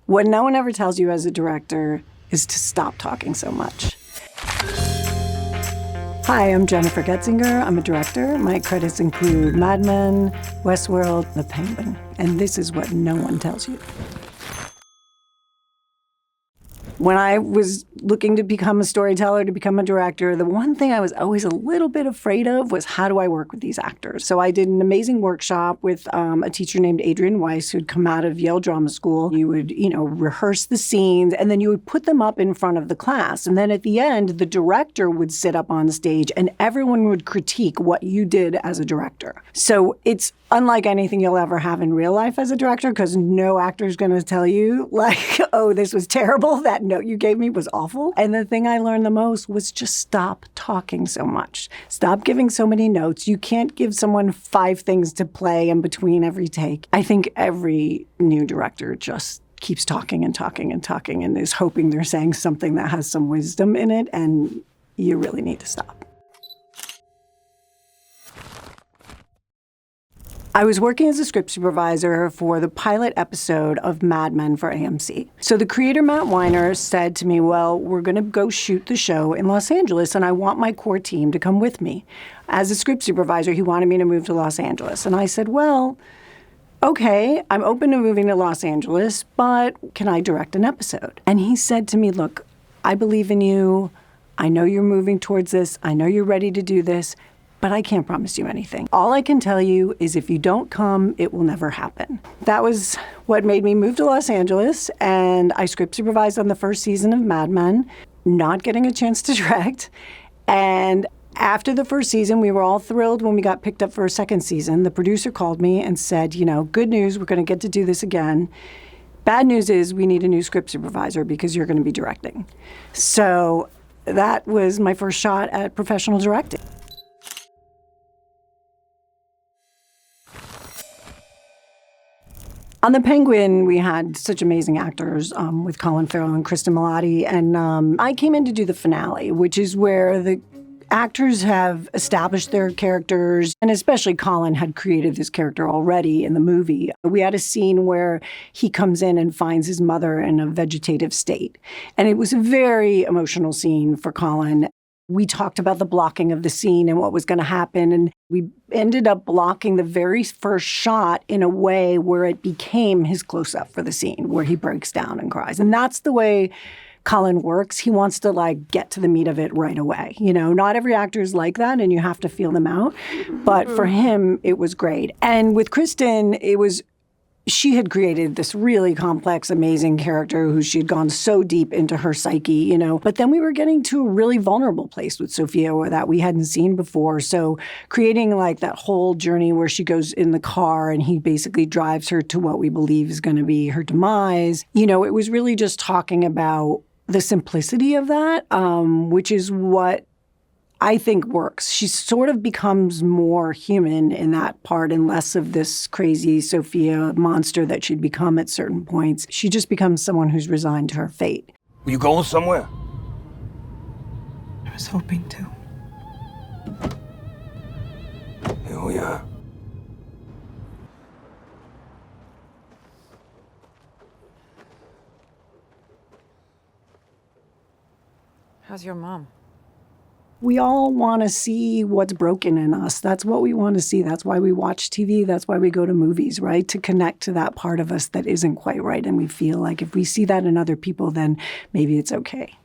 What no one ever tells you as a director is to stop talking so much. Hi, I'm Jennifer Getzinger. I'm a director. My credits include Mad Men, Westworld, The Penguin. And this is what no one tells you. When I was looking to become a storyteller, to become a director, the one thing I was always a little bit afraid of was, how do I work with these actors? So I did an amazing workshop with a teacher named Adrienne Weiss, who'd come out of Yale Drama School. You would, rehearse the scenes, and then you would put them up in front of the class. And then at the end, the director would sit up on stage, and everyone would critique what you did as a director. So it's unlike anything you'll ever have in real life as a director, because no actor is going to tell you, like, oh, this was terrible. That note you gave me was awful. And the thing I learned the most was just stop talking so much. Stop giving so many notes. You can't give someone 5 things to play in between every take. I think every new director just keeps talking and talking and talking and is hoping they're saying something that has some wisdom in it, and you really need to stop. I was working as a script supervisor for the pilot episode of Mad Men for AMC. So the creator, Matt Weiner, said to me, well, we're going to go shoot the show in Los Angeles, and I want my core team to come with me. As a script supervisor, he wanted me to move to Los Angeles. And I said, well, okay, I'm open to moving to Los Angeles, but can I direct an episode? And he said to me, look, I believe in you. I know you're moving towards this. I know you're ready to do this. But I can't promise you anything. All I can tell you is if you don't come, it will never happen. That was what made me move to Los Angeles, and I script supervised on the first season of Mad Men, not getting a chance to direct. And after the first season, we were all thrilled when we got picked up for a second season. The producer called me and said, good news, we're going to get to do this again. Bad news is we need a new script supervisor because you're going to be directing. So that was my first shot at professional directing. On The Penguin, we had such amazing actors with Colin Farrell and Kristen Milotti, and I came in to do the finale, which is where the actors have established their characters, and especially Colin had created this character already in the movie. We had a scene where he comes in and finds his mother in a vegetative state, and it was a very emotional scene for Colin. We talked about the blocking of the scene and what was going to happen, and we ended up blocking the very first shot in a way where it became his close-up for the scene, where he breaks down and cries. And that's the way Colin works. He wants to, get to the meat of it right away. Not every actor is like that, and you have to feel them out. But for him, it was great. And with Kristen, she had created this really complex, amazing character who she had gone so deep into her psyche, But then we were getting to a really vulnerable place with Sophia that we hadn't seen before. So creating that whole journey where she goes in the car and he basically drives her to what we believe is going to be her demise. It was really just talking about the simplicity of that, which is what I think works. She sort of becomes more human in that part and less of this crazy Sophia monster that she'd become at certain points. She just becomes someone who's resigned to her fate. Are you going somewhere? I was hoping to. Here we are. How's your mom? We all want to see what's broken in us. That's what we want to see. That's why we watch TV. That's why we go to movies, right? To connect to that part of us that isn't quite right. And we feel like if we see that in other people, then maybe it's okay.